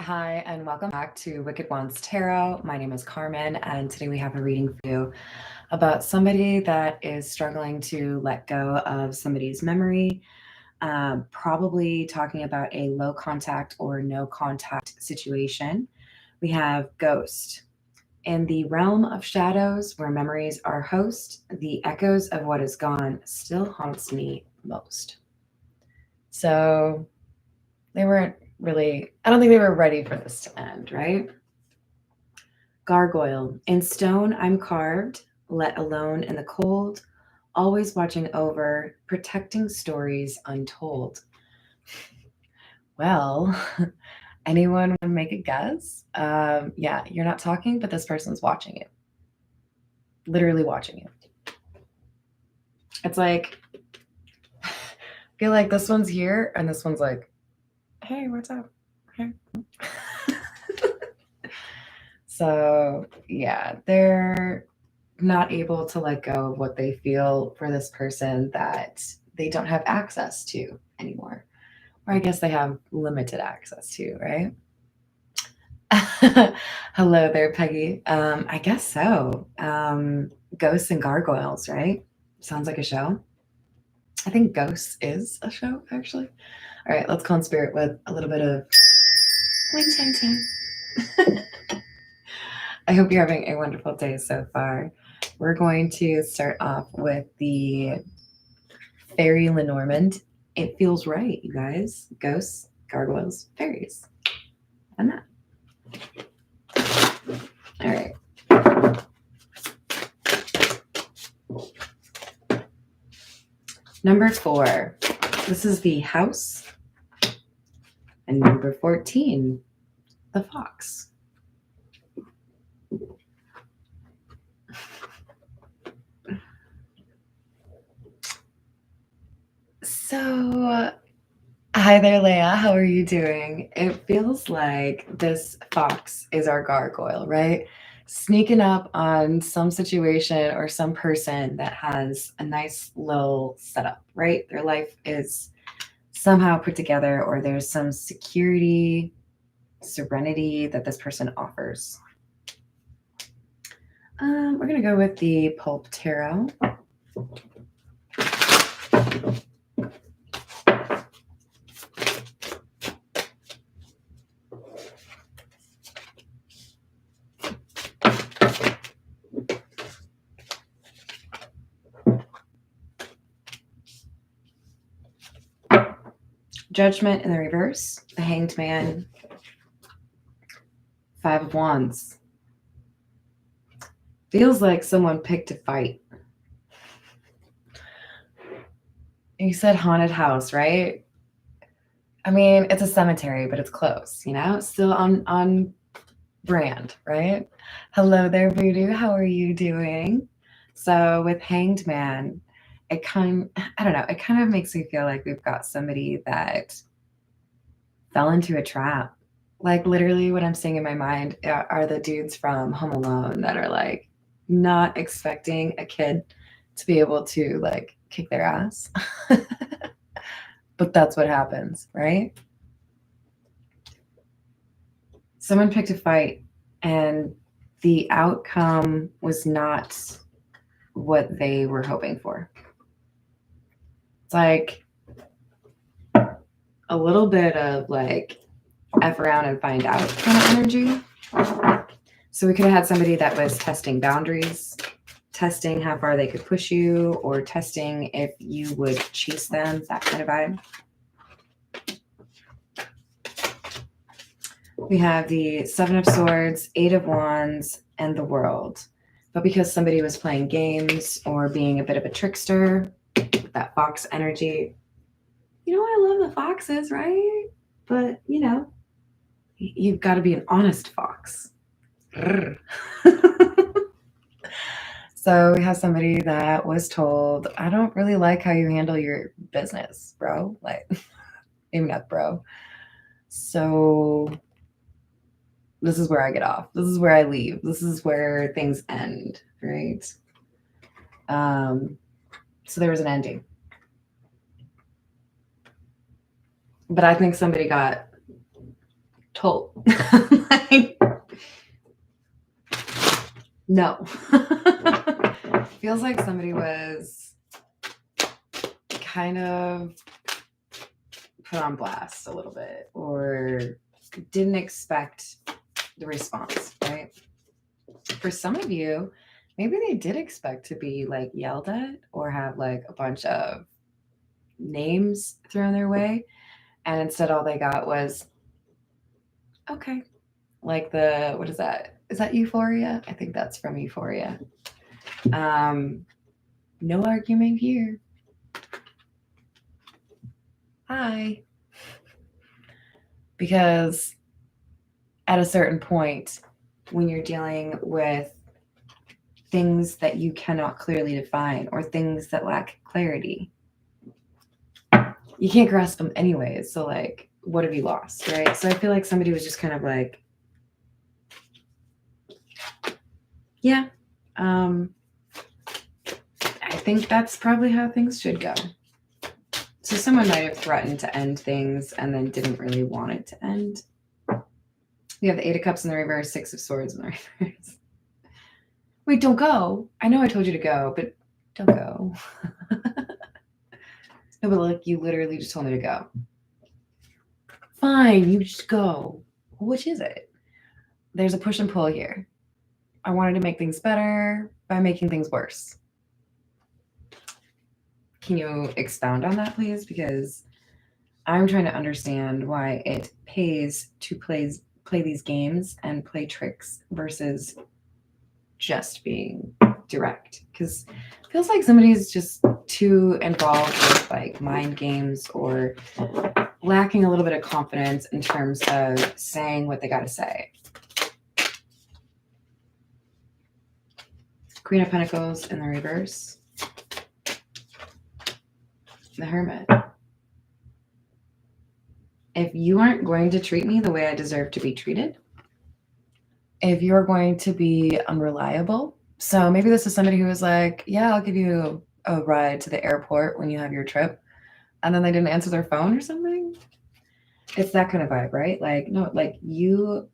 Hi, and welcome back to Wicked Ones Tarot. My name is Carmen, and today we have a reading for you about somebody that is struggling to let go of somebody's memory, probably talking about a low contact or no contact situation. We have Ghost. In the realm of shadows, where memories are host, the echoes of what is gone still haunts me most. So they weren't really, I don't think they were ready for this to end, right? Gargoyle. In stone I'm carved, let alone in the cold, always watching over, protecting stories untold. Well, anyone want to make a guess? Yeah, you're not talking, but this person's watching you. Literally watching you. It's like, I feel like this one's here and this one's like, hey, what's up? Hey. So, yeah, they're not able to let go of what they feel for this person that they don't have access to anymore. Or I guess they have limited access to, right? Hello there, Peggy. I guess so. Ghosts and Gargoyles, right? Sounds like a show. I think Ghosts is a show, actually. All right, let's call in spirit with a little bit of wing tang tang. I hope you're having a wonderful day so far. We're going to start off with the Fairy Lenormand. It feels right, you guys. Ghosts, gargoyles, fairies. And that. All right. Number 4. This is the house. And number 14, the fox. So, hi there, Leia. How are you doing? It feels like this fox is our gargoyle, right? Sneaking up on some situation or some person that has a nice little setup, right? Their life is somehow put together, or there's some security, serenity that this person offers. We're going to go with the Pulp Tarot. Judgment in the reverse, the Hanged Man, 5 of Wands. Feels like someone picked a fight. You said haunted house, right? I mean, it's a cemetery, but it's close, you know? It's still on brand, right? Hello there, Voodoo. How are you doing? So with Hanged Man, I don't know, it kind of makes me feel like we've got somebody that fell into a trap. Like literally what I'm seeing in my mind are the dudes from Home Alone that are like not expecting a kid to be able to like kick their ass. But that's what happens, right? Someone picked a fight and the outcome was not what they were hoping for. It's like a little bit of like F around and find out kind of energy. So we could have had somebody that was testing boundaries, testing how far they could push you, or testing if you would chase them, that kind of vibe. We have the 7 of Swords, 8 of Wands, and the World. But because somebody was playing games or being a bit of a trickster, that fox energy, you know, I love the foxes, right? But, you know, you've got to be an honest fox. So we have somebody that was told, I don't really like how you handle your business, bro. Like, maybe not bro. So this is where I get off. This is where I leave. This is where things end, right? So there was an ending. But I think somebody got told. Like, no. Feels like somebody was kind of put on blast a little bit, or didn't expect the response, right? For some of you, maybe they did expect to be like yelled at or have like a bunch of names thrown their way, and instead all they got was okay. Like the, what is that? Is that Euphoria? I think that's from Euphoria. No argument here. Hi. Because at a certain point, when you're dealing with things that you cannot clearly define or things that lack clarity, you can't grasp them anyways. So like, what have you lost, right? So I feel like somebody was just kind of like, yeah, I think that's probably how things should go. So someone might have threatened to end things and then didn't really want it to end. We have the Eight of Cups in the reverse, Six of Swords in the reverse. Wait, don't go. I know I told you to go, but don't go. No, but like, you literally just told me to go. Fine, you just go. Which is it? There's a push and pull here. I wanted to make things better by making things worse. Can you expound on that, please? Because I'm trying to understand why it pays to play these games and play tricks versus just being direct. Because it feels like somebody's just too involved with like mind games or lacking a little bit of confidence in terms of saying what they got to say. Queen of Pentacles in the reverse. The Hermit. If you aren't going to treat me the way I deserve to be treated, if you're going to be unreliable, so maybe this is somebody who was like, yeah, I'll give you a ride to the airport when you have your trip, and then they didn't answer their phone or something. It's that kind of vibe, right? Like, no, like you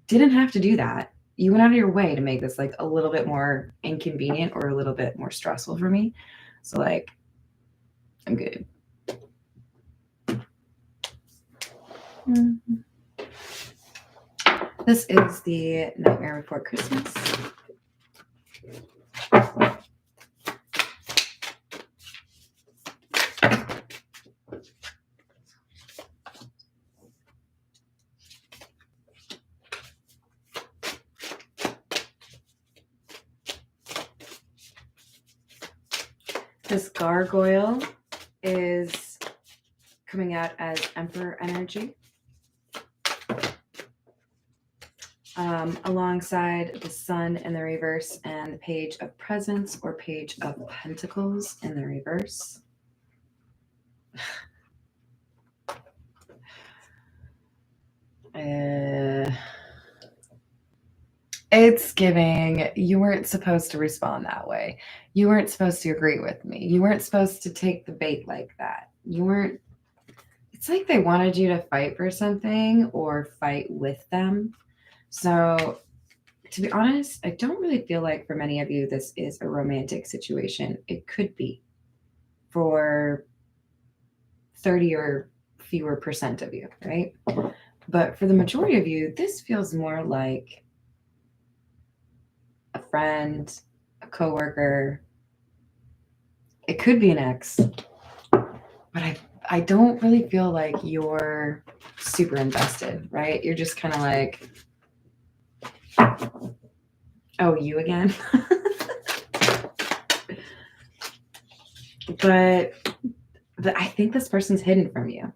didn't have to do that. You went out of your way to make this like a little bit more inconvenient or a little bit more stressful for me. So like, I'm good. Mm-hmm. This is the Nightmare Before Christmas. This gargoyle is coming out as Emperor energy. Alongside the Sun in the reverse and the Page of Presents or Page of Pentacles in the reverse. It's giving, you weren't supposed to respond that way. You weren't supposed to agree with me. You weren't supposed to take the bait like that. You weren't, it's like they wanted you to fight for something or fight with them. So to be honest, I don't really feel like for many of you, this is a romantic situation. It could be for 30 or fewer % of you, right? But for the majority of you, this feels more like a friend, a coworker. It could be an ex, but I don't really feel like you're super invested, right? You're just kind of like, oh, you again? But I think this person's hidden from you,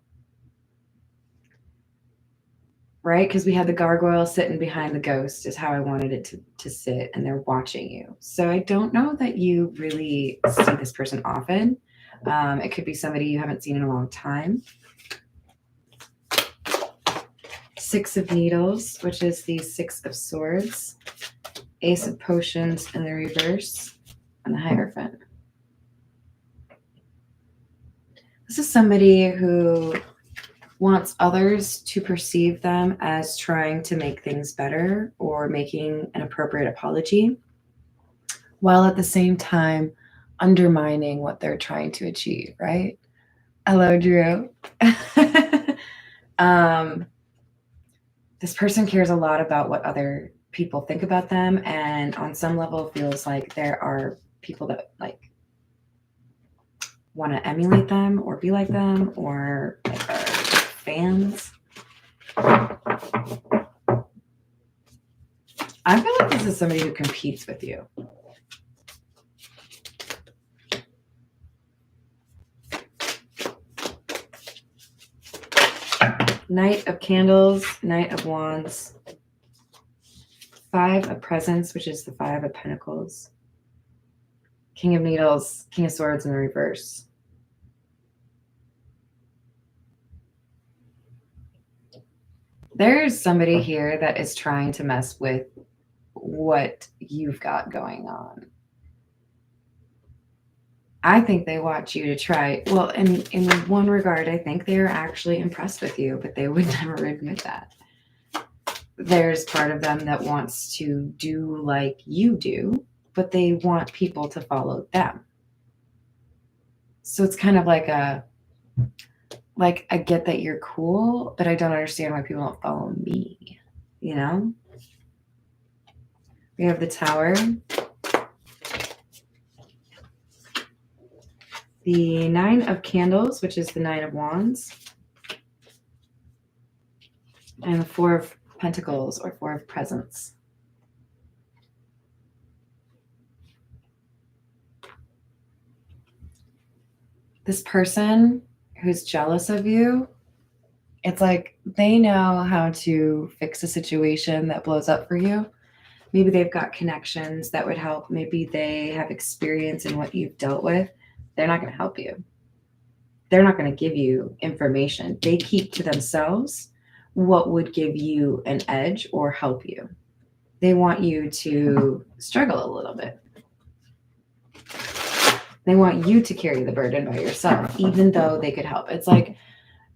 right? Because we had the gargoyle sitting behind the ghost is how I wanted it to sit, and they're watching you. So I don't know that you really see this person often. It could be somebody you haven't seen in a long time. Six of Needles, which is the Six of Swords. Ace of Potions in the reverse, and the Hierophant. This is somebody who wants others to perceive them as trying to make things better or making an appropriate apology, while at the same time undermining what they're trying to achieve, right? Hello, Drew. This person cares a lot about what other people think about them, and on some level feels like there are people that like want to emulate them or be like them or like are fans. I feel like this is somebody who competes with you. Knight of Candles, Knight of Wands, Five of Presents, which is the Five of Pentacles, King of Needles, King of Swords in the reverse. There's somebody here that is trying to mess with what you've got going on. I think they want you to try. Well, in one regard, I think they are actually impressed with you, but they would never admit that. There's part of them that wants to do like you do, but they want people to follow them. So it's kind of like I get that you're cool, but I don't understand why people don't follow me, you know? We have the Tower, the Nine of Candles, which is the Nine of Wands, and the Four of Pentacles or Four of Presents. This person who's jealous of you, it's like they know how to fix a situation that blows up for you. Maybe they've got connections that would help. Maybe they have experience in what you've dealt with. They're not going to help you. They're not going to give you information. They keep to themselves what would give you an edge or help you. They want you to struggle a little bit. They want you to carry the burden by yourself, even though they could help. It's like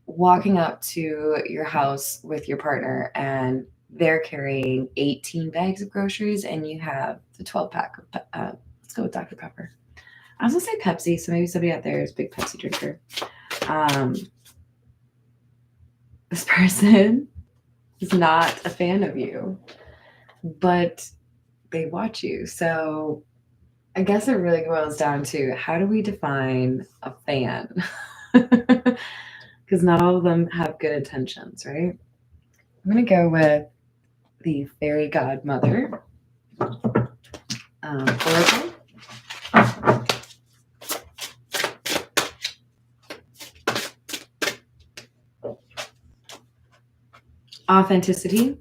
walking up to your house with your partner and they're carrying 18 bags of groceries and you have the 12-pack of, let's go with Dr. Pepper. I was going to say Pepsi, so maybe somebody out there is a big Pepsi drinker. This person is not a fan of you, but they watch you. So I guess it really boils down to how do we define a fan? Because not all of them have good intentions, right? I'm going to go with the fairy godmother, Oracle. Authenticity.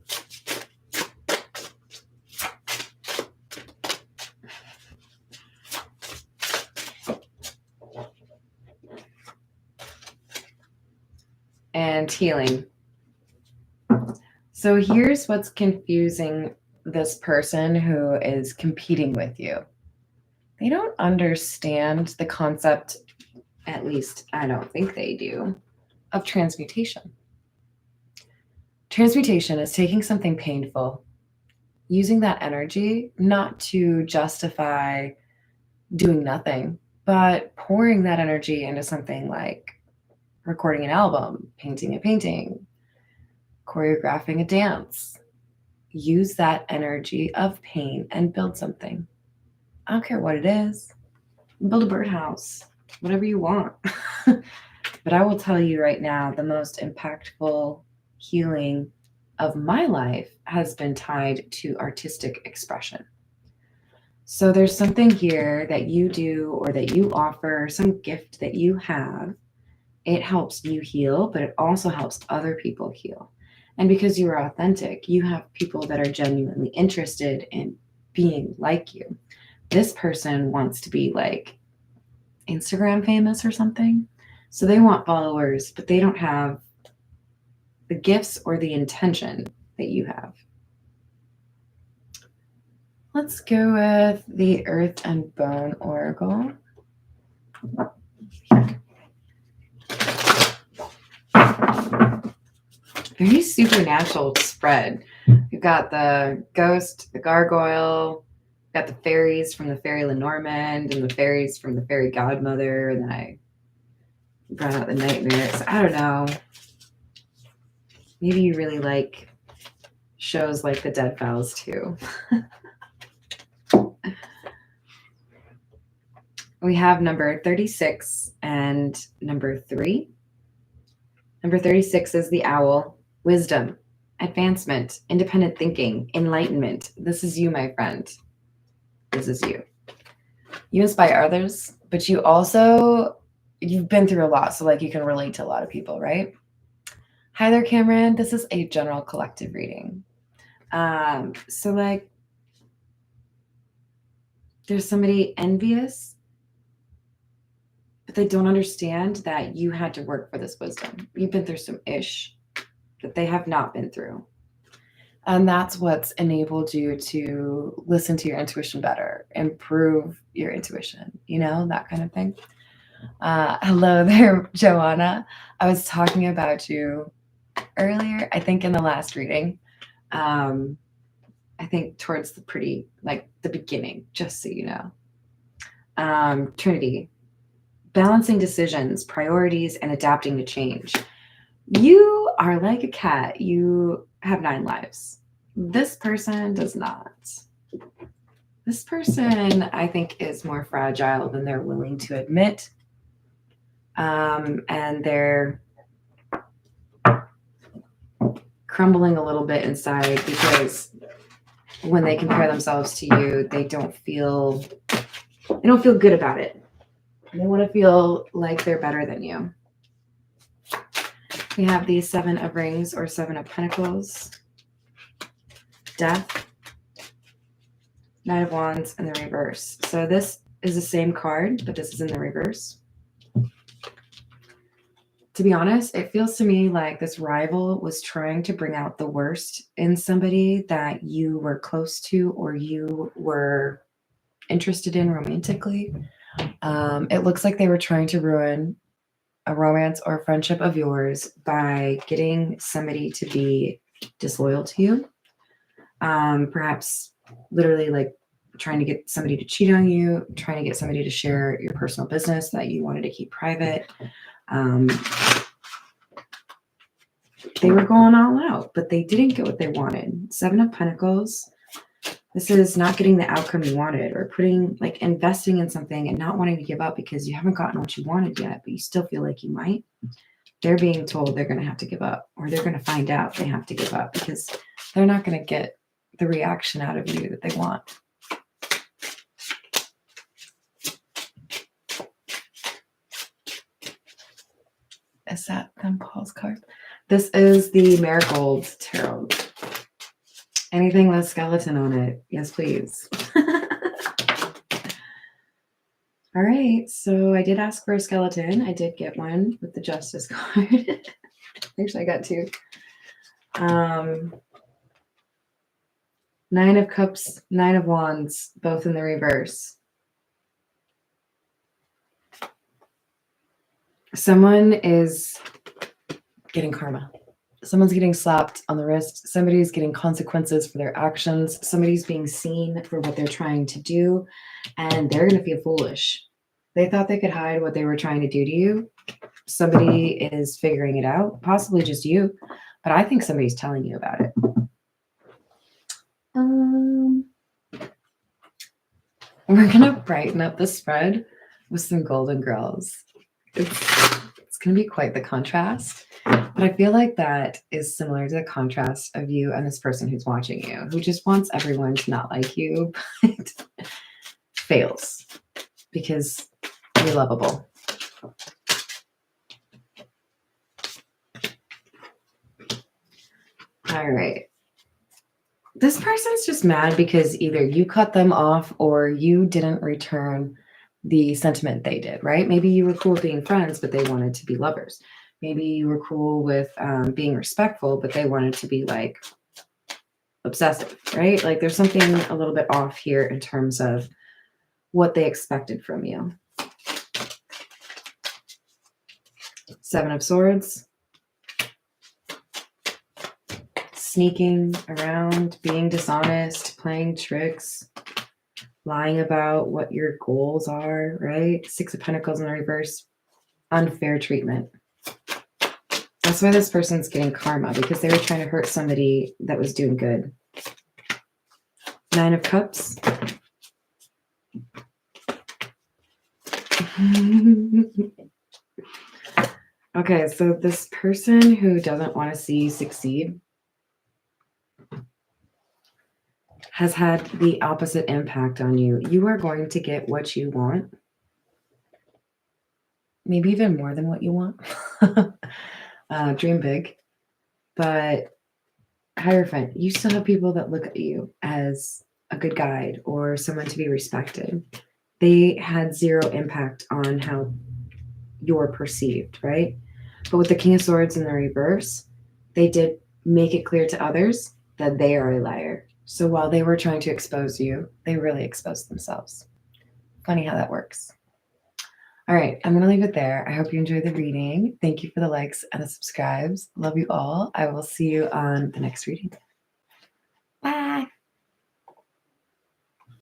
And healing. So here's what's confusing this person who is competing with you. They don't understand the concept, at least I don't think they do, of transmutation. Transmutation is taking something painful, using that energy not to justify doing nothing, but pouring that energy into something like recording an album, painting a painting, choreographing a dance. Use that energy of pain and build something. I don't care what it is. Build a birdhouse, whatever you want. But I will tell you right now, the most impactful healing of my life has been tied to artistic expression. So there's something here that you do or that you offer, some gift that you have. It helps you heal, but it also helps other people heal. And because you are authentic, you have people that are genuinely interested in being like you. This person wants to be like Instagram famous or something. So they want followers, but they don't have the gifts or the intention that you have. Let's go with the Earth and Bone Oracle. very supernatural spread. You've got the ghost, the gargoyle, got the fairies from the Fairy Lenormand and the fairies from the Fairy Godmother, and then I brought out the nightmares. I don't know. Maybe you really like shows like The Dead Files too. We have number 36 and number 3. Number 36 is the owl. Wisdom, advancement, independent thinking, enlightenment. This is you, my friend. This is you. You inspire others, but you've been through a lot, so like you can relate to a lot of people, right? Hi there, Cameron. This is a general collective reading. So like there's somebody envious, but they don't understand that you had to work for this wisdom. You've been through some ish that they have not been through. And that's what's enabled you to listen to your intuition better, improve your intuition, that kind of thing. Hello there, Joanna. I was talking about you earlier, I think in the last reading. I think towards the beginning, just so you know. Trinity, balancing decisions, priorities, and adapting to change. You are like a cat. You have 9 lives. This person does not. This person, I think, is more fragile than they're willing to admit. And they're crumbling a little bit inside because when they compare themselves to you, they don't feel good about it. They want to feel like they're better than you. We have the 7 of Rings or 7 of Pentacles, Death, Knight of Wands, and the reverse. So this is the same card, but this is in the reverse. To be honest, it feels to me like this rival was trying to bring out the worst in somebody that you were close to or you were interested in romantically. It looks like they were trying to ruin a romance or a friendship of yours by getting somebody to be disloyal to you. Perhaps literally like trying to get somebody to cheat on you, trying to get somebody to share your personal business that you wanted to keep private. They were going all out, but they didn't get what they wanted. 7 of Pentacles. This is not getting the outcome you wanted, or investing in something and not wanting to give up because you haven't gotten what you wanted yet, but you still feel like you might. They're being told they're going to have to give up, or they're going to find out they have to give up because they're not going to get the reaction out of you that they want. Is that then Paul's card? This is the Marigold Tarot. Anything with a skeleton on it. Yes, please. All right. So I did ask for a skeleton. I did get one with the Justice card. Actually, I got 2. 9 of Cups, 9 of Wands, both in the reverse. Someone is getting karma. Someone's getting slapped on the wrist. Somebody's getting consequences for their actions. Somebody's being seen for what they're trying to do, and they're going to feel foolish. They thought they could hide what they were trying to do to you. Somebody is figuring it out, possibly just you, but I think somebody's telling you about it. We're going to brighten up the spread with some Golden Girls. It's going to be quite the contrast. But I feel like that is similar to the contrast of you and this person who's watching you, who just wants everyone to not like you, but fails because you're lovable. All right. This person's just mad because either you cut them off or you didn't return the sentiment they did, right? Maybe you were cool being friends, but they wanted to be lovers. Maybe you were cool with being respectful, but they wanted to be like obsessive, right? Like there's something a little bit off here in terms of what they expected from you. 7 of Swords. sneaking around, being dishonest, playing tricks, lying about what your goals are, right? Six of Pentacles in the reverse, unfair treatment. That's why this person's getting karma, because they were trying to hurt somebody that was doing good. Nine of Cups. Okay, so this person who doesn't want to see you succeed has had the opposite impact on you. You are going to get what you want. Maybe even more than what you want. Dream big. But Hierophant, you still have people that look at you as a good guide or someone to be respected. They had zero impact on how you're perceived, right? But with the King of Swords in the reverse, they did make it clear to others that they are a liar. So while they were trying to expose you, they really exposed themselves. Funny how that works. All right, I'm going to leave it there. I hope you enjoyed the reading. Thank you for the likes and the subscribes. Love you all. I will see you on the next reading.